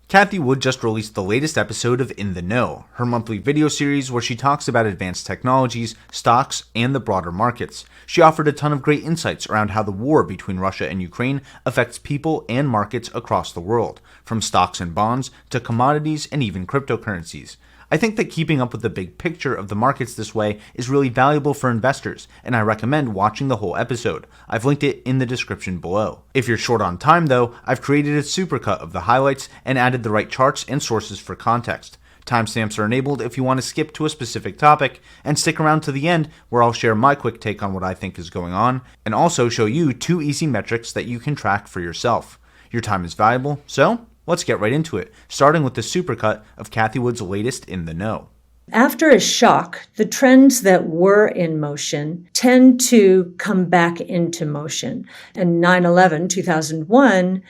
Cathie Wood just released the latest episode of In the Know, her monthly video series where she talks about advanced technologies, stocks, and the broader markets. She offered a ton of great insights around how the war between Russia and Ukraine affects people and markets across the world, from stocks and bonds to commodities and even cryptocurrencies. I think that keeping up with the big picture of the markets this way is really valuable for investors, and I recommend watching the whole episode. I've linked it in the description below. If you're short on time though, I've created a supercut of the highlights and added the right charts and sources for context. Timestamps are enabled if you want to skip to a specific topic, and stick around to the end where I'll share my quick take on what I think is going on, and also show you 2 easy metrics that you can track for yourself. Your time is valuable, so let's get right into it, starting with the supercut of Cathie Wood's latest In the Know. After a shock, the trends that were in motion tend to come back into motion. In 9/11, 2001,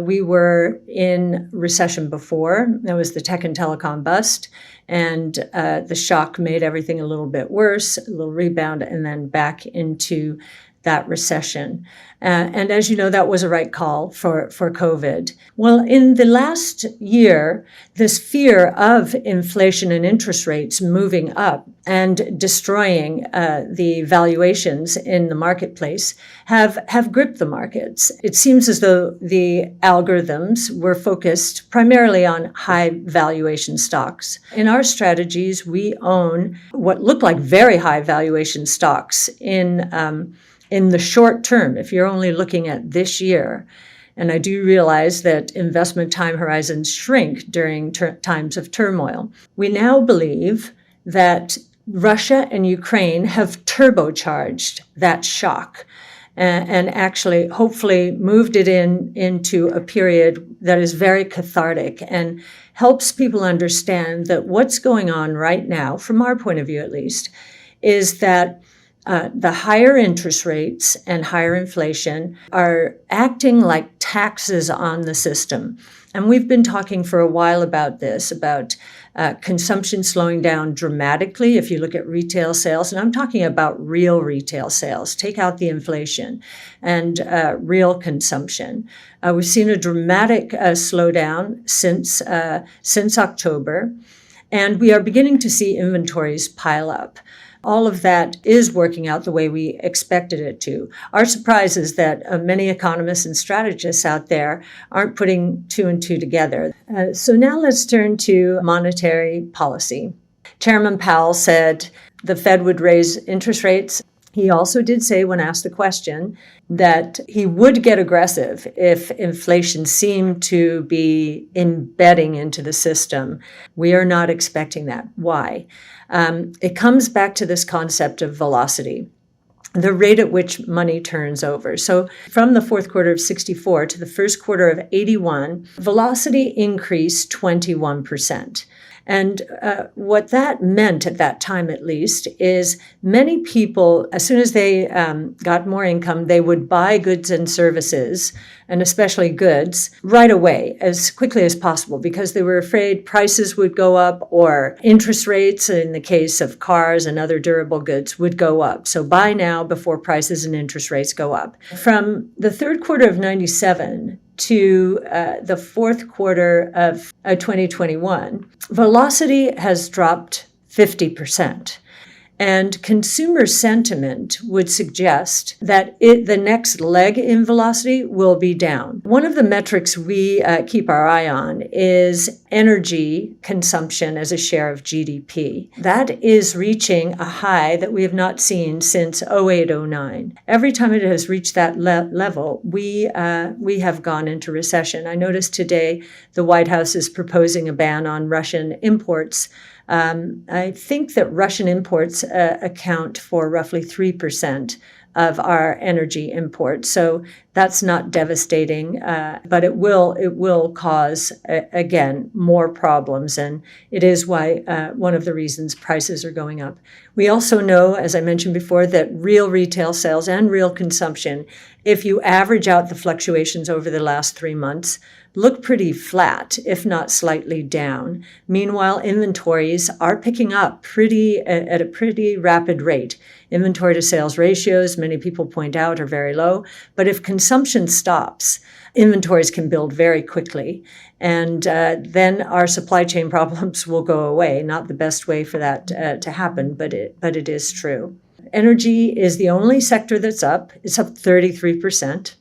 we were in recession before. There was the tech and telecom bust, and the shock made everything a little bit worse, a little rebound, and then back into that recession. And as you know, that was a right call for COVID. Well, in the last year, this fear of inflation and interest rates moving up and destroying the valuations in the marketplace have gripped the markets. It seems as though the algorithms were focused primarily on high valuation stocks. In our strategies, we own what look like very high valuation stocks in the short term, if you're only looking at this year. And I do realize that investment time horizons shrink during times of turmoil. We now believe that Russia and Ukraine have turbocharged that shock and actually hopefully moved it into a period that is very cathartic and helps people understand that what's going on right now, from our point of view at least, is that the higher interest rates and higher inflation are acting like taxes on the system. And we've been talking for a while about this, about consumption slowing down dramatically. If you look at retail sales, and I'm talking about real retail sales, take out the inflation, and real consumption. We've seen a dramatic slowdown since October, and we are beginning to see inventories pile up. All of that is working out the way we expected it to. Our surprise is that many economists and strategists out there aren't putting 2 and 2 together. So now let's turn to monetary policy. Chairman Powell said the Fed would raise interest rates. He also did say, when asked the question, that he would get aggressive if inflation seemed to be embedding into the system. We are not expecting that. Why? It comes back to this concept of velocity, the rate at which money turns over. So from the fourth quarter of 64 to the first quarter of 81, velocity increased 21%. And what that meant at that time, at least, is many people, as soon as they got more income, they would buy goods and services, and especially goods, right away, as quickly as possible, because they were afraid prices would go up or interest rates, in the case of cars and other durable goods, would go up. So buy now before prices and interest rates go up. From the third quarter of 97 to the fourth quarter of 2021, velocity has dropped 50%. And consumer sentiment would suggest that the next leg in velocity will be down. One of the metrics we keep our eye on is energy consumption as a share of GDP. That is reaching a high that we have not seen since 08-09. Every time it has reached that level, we have gone into recession. I noticed today the White House is proposing a ban on Russian imports. I think that Russian imports account for roughly 3% of our energy imports. So that's not devastating, but it will cause, again, more problems. And it is why one of the reasons prices are going up. We also know, as I mentioned before, that real retail sales and real consumption, if you average out the fluctuations over the last 3 months, look pretty flat, if not slightly down. Meanwhile, inventories are picking up at a pretty rapid rate. Inventory to sales ratios, many people point out, are very low. But if consumption stops, inventories can build very quickly. And then our supply chain problems will go away. Not the best way for that to happen, but it is true. Energy is the only sector that's up. It's up 33%.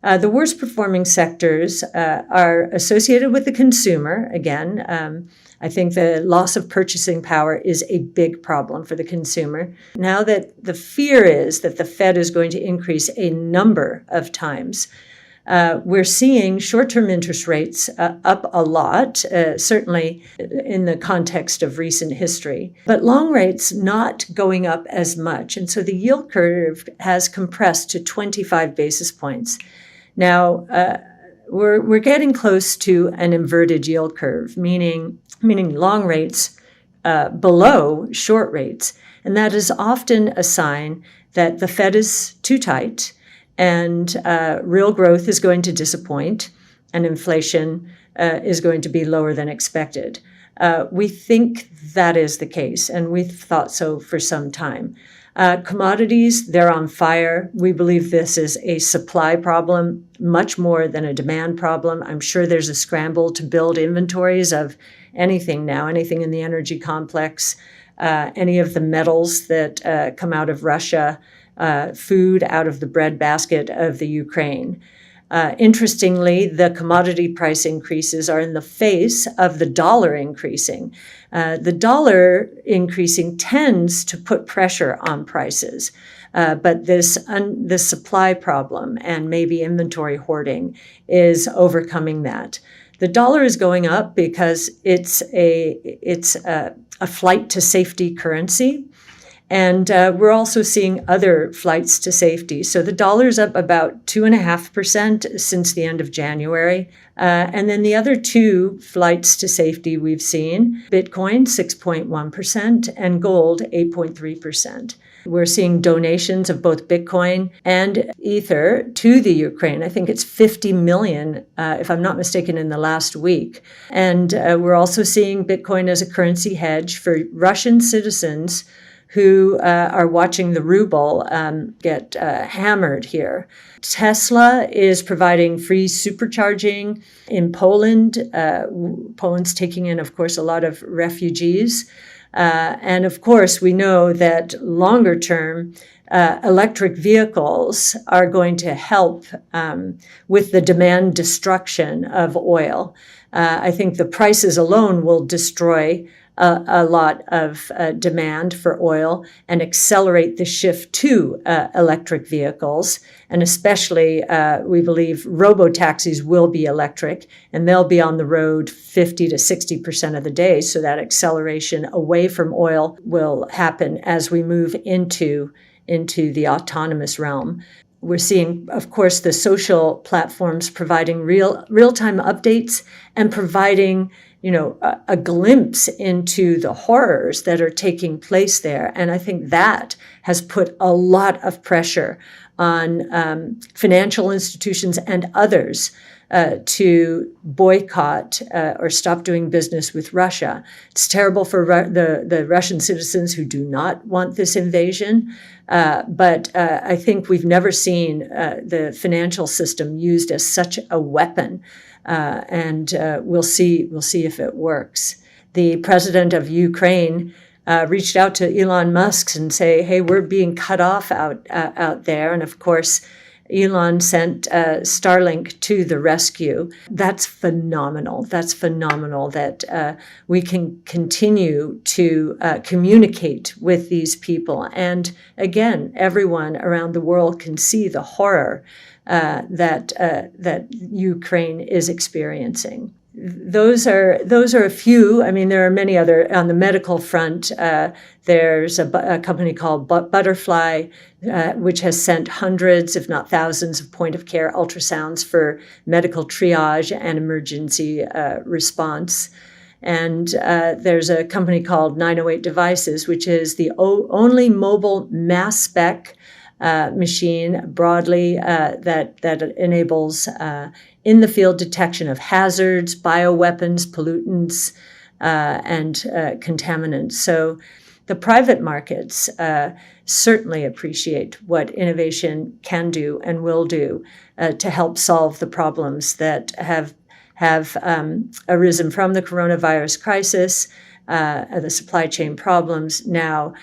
The worst performing sectors are associated with the consumer. Again, I think the loss of purchasing power is a big problem for the consumer. Now that the fear is that the Fed is going to increase a number of times, we're seeing short-term interest rates up a lot, certainly in the context of recent history, but long rates not going up as much. And so the yield curve has compressed to 25 basis points. Now, we're getting close to an inverted yield curve, meaning long rates below short rates. And that is often a sign that the Fed is too tight and real growth is going to disappoint and inflation is going to be lower than expected. We think that is the case, and we've thought so for some time. Commodities, they're on fire. We believe this is a supply problem, much more than a demand problem. I'm sure there's a scramble to build inventories of anything now, anything in the energy complex, any of the metals that come out of Russia, food out of the breadbasket of the Ukraine. Interestingly, the commodity price increases are in the face of the dollar increasing. The dollar increasing tends to put pressure on prices, but this supply problem and maybe inventory hoarding is overcoming that. The dollar is going up because it's a flight to safety currency. And we're also seeing other flights to safety. So the dollar's up about 2.5% since the end of January. And then the other two flights to safety we've seen, Bitcoin 6.1% and gold 8.3%. We're seeing donations of both Bitcoin and Ether to the Ukraine. I think it's 50 million, if I'm not mistaken, in the last week. And we're also seeing Bitcoin as a currency hedge for Russian citizens who are watching the ruble get hammered here. Tesla is providing free supercharging in Poland. Poland's taking in, of course, a lot of refugees. And of course, we know that longer term, electric vehicles are going to help with the demand destruction of oil. I think the prices alone will destroy a lot of demand for oil and accelerate the shift to electric vehicles. And especially, we believe robo-taxis will be electric and they'll be on the road 50 to 60% of the day. So that acceleration away from oil will happen as we move into the autonomous realm. We're seeing, of course, the social platforms providing real-time updates and providing a glimpse into the horrors that are taking place there. And I think that has put a lot of pressure on financial institutions and others to boycott or stop doing business with Russia. It's terrible for the Russian citizens who do not want this invasion. But I think we've never seen the financial system used as such a weapon. And we'll see if it works. The president of Ukraine reached out to Elon Musk and say, "Hey, we're being cut off out there." And of course, Elon sent Starlink to the rescue. That's phenomenal. That's phenomenal that we can continue to communicate with these people. And again, everyone around the world can see the horror that Ukraine is experiencing. Those are a few. I mean, there are many other on the medical front. There's a company called Butterfly, which has sent hundreds, if not thousands, of point-of-care ultrasounds for medical triage and emergency response. And there's a company called 908 Devices, which is the only mobile mass spec machine broadly that enables in the field detection of hazards, bioweapons, pollutants, and contaminants. So the private markets certainly appreciate what innovation can do and will do to help solve the problems that have arisen from the coronavirus crisis, the supply chain problems, now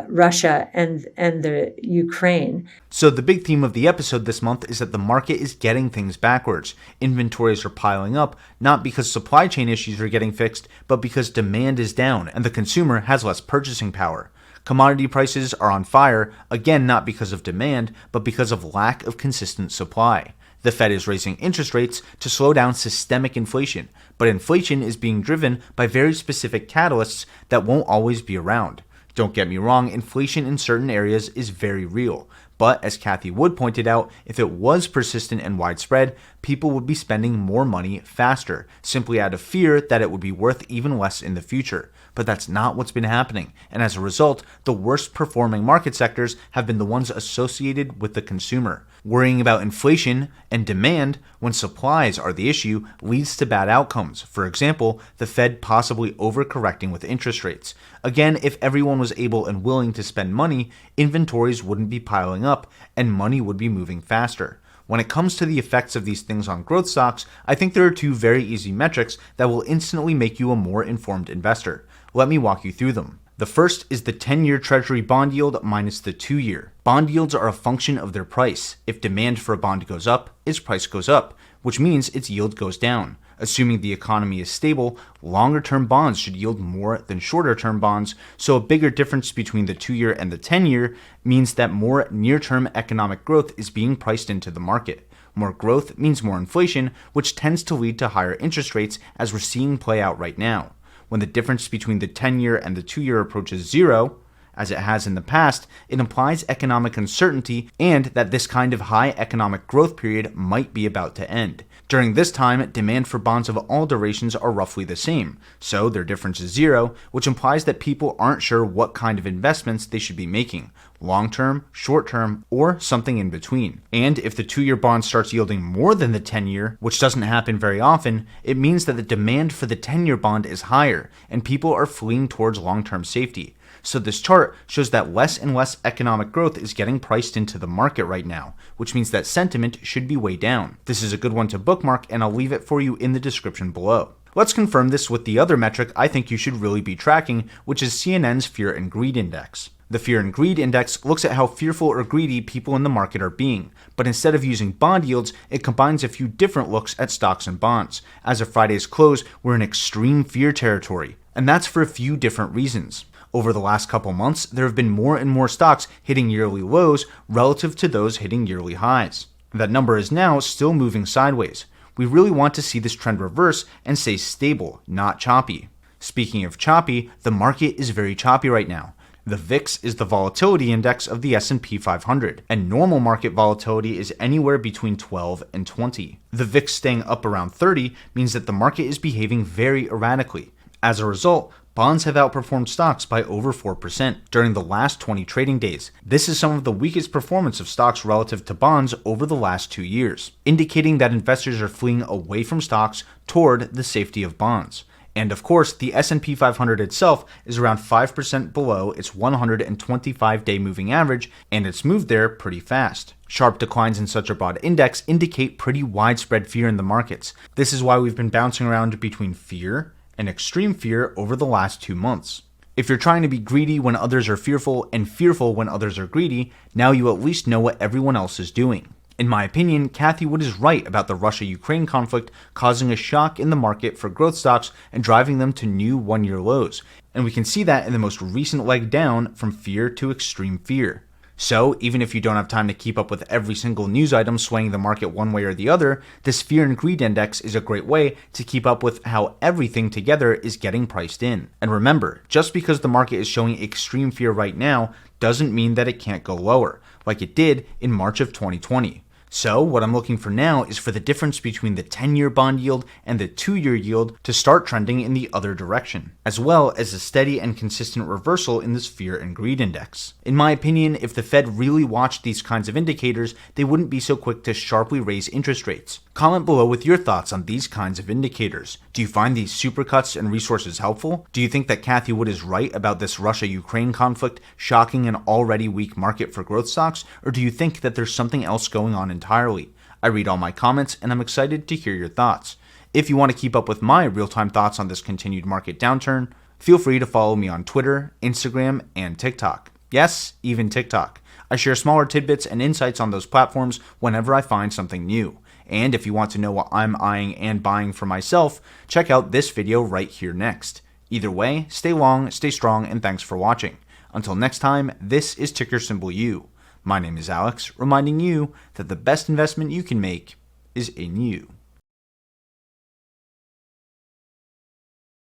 Russia and the Ukraine. So the big theme of the episode this month is that the market is getting things backwards. Inventories are piling up, not because supply chain issues are getting fixed, but because demand is down and the consumer has less purchasing power. Commodity prices are on fire, again not because of demand, but because of lack of consistent supply. The Fed is raising interest rates to slow down systemic inflation, but inflation is being driven by very specific catalysts that won't always be around. Don't get me wrong, inflation in certain areas is very real. But as Cathie Wood pointed out, if it was persistent and widespread, people would be spending more money faster, simply out of fear that it would be worth even less in the future. But that's not what's been happening, and as a result, the worst performing market sectors have been the ones associated with the consumer. Worrying about inflation and demand when supplies are the issue leads to bad outcomes. For example, the Fed possibly overcorrecting with interest rates. Again, if everyone was able and willing to spend money, inventories wouldn't be piling up and money would be moving faster. When it comes to the effects of these things on growth stocks, I think there are two very easy metrics that will instantly make you a more informed investor. Let me walk you through them. The first is the 10-year Treasury bond yield minus the 2-year. Bond yields are a function of their price. If demand for a bond goes up, its price goes up, which means its yield goes down. Assuming the economy is stable, longer-term bonds should yield more than shorter-term bonds, so a bigger difference between the 2-year and the 10-year means that more near-term economic growth is being priced into the market. More growth means more inflation, which tends to lead to higher interest rates as we're seeing play out right now. When the difference between the 10-year and the 2-year approaches zero, as it has in the past, it implies economic uncertainty and that this kind of high economic growth period might be about to end. During this time, demand for bonds of all durations are roughly the same, so their difference is zero, which implies that people aren't sure what kind of investments they should be making, long-term, short-term, or something in between. And if the 2-year bond starts yielding more than the 10-year, which doesn't happen very often, it means that the demand for the 10-year bond is higher, and people are fleeing towards long-term safety. So this chart shows that less and less economic growth is getting priced into the market right now, which means that sentiment should be way down. This is a good one to bookmark, and I'll leave it for you in the description below. Let's confirm this with the other metric I think you should really be tracking, which is CNN's Fear and Greed Index. The Fear and Greed Index looks at how fearful or greedy people in the market are being, but instead of using bond yields, it combines a few different looks at stocks and bonds. As of Friday's close, we're in extreme fear territory, and that's for a few different reasons. Over the last couple months, there have been more and more stocks hitting yearly lows relative to those hitting yearly highs. That number is now still moving sideways. We really want to see this trend reverse and stay stable, not choppy. Speaking of choppy, the market is very choppy right now. The VIX is the volatility index of the S&P 500, and normal market volatility is anywhere between 12 and 20. The VIX staying up around 30 means that the market is behaving very erratically. As a result, bonds have outperformed stocks by over 4% during the last 20 trading days. This is some of the weakest performance of stocks relative to bonds over the last 2 years, indicating that investors are fleeing away from stocks toward the safety of bonds. And of course, the S&P 500 itself is around 5% below its 125-day moving average, and it's moved there pretty fast. Sharp declines in such a broad index indicate pretty widespread fear in the markets. This is why we've been bouncing around between fear and extreme fear over the last 2 months. If you're trying to be greedy when others are fearful and fearful when others are greedy, now you at least know what everyone else is doing. In my opinion, Cathie Wood is right about the Russia-Ukraine conflict causing a shock in the market for growth stocks and driving them to new one-year lows. And we can see that in the most recent leg down from fear to extreme fear. So, even if you don't have time to keep up with every single news item swaying the market one way or the other, this Fear and Greed Index is a great way to keep up with how everything together is getting priced in. And remember, just because the market is showing extreme fear right now doesn't mean that it can't go lower, like it did in March of 2020. So what I'm looking for now is for the difference between the 10-year bond yield and the 2-year yield to start trending in the other direction, as well as a steady and consistent reversal in this fear and greed index. In my opinion, if the Fed really watched these kinds of indicators, they wouldn't be so quick to sharply raise interest rates. Comment below with your thoughts on these kinds of indicators. Do you find these supercuts and resources helpful? Do you think that Cathie Wood is right about this Russia-Ukraine conflict shocking an already weak market for growth stocks, or do you think that there's something else going on entirely? I read all my comments and I'm excited to hear your thoughts. If you want to keep up with my real-time thoughts on this continued market downturn, feel free to follow me on Twitter, Instagram, and TikTok. Yes, even TikTok. I share smaller tidbits and insights on those platforms whenever I find something new. And if you want to know what I'm eyeing and buying for myself, check out this video right here next. Either way, stay long, stay strong, and thanks for watching. Until next time, this is ticker symbol U. My name is Alex, reminding you that the best investment you can make is in you.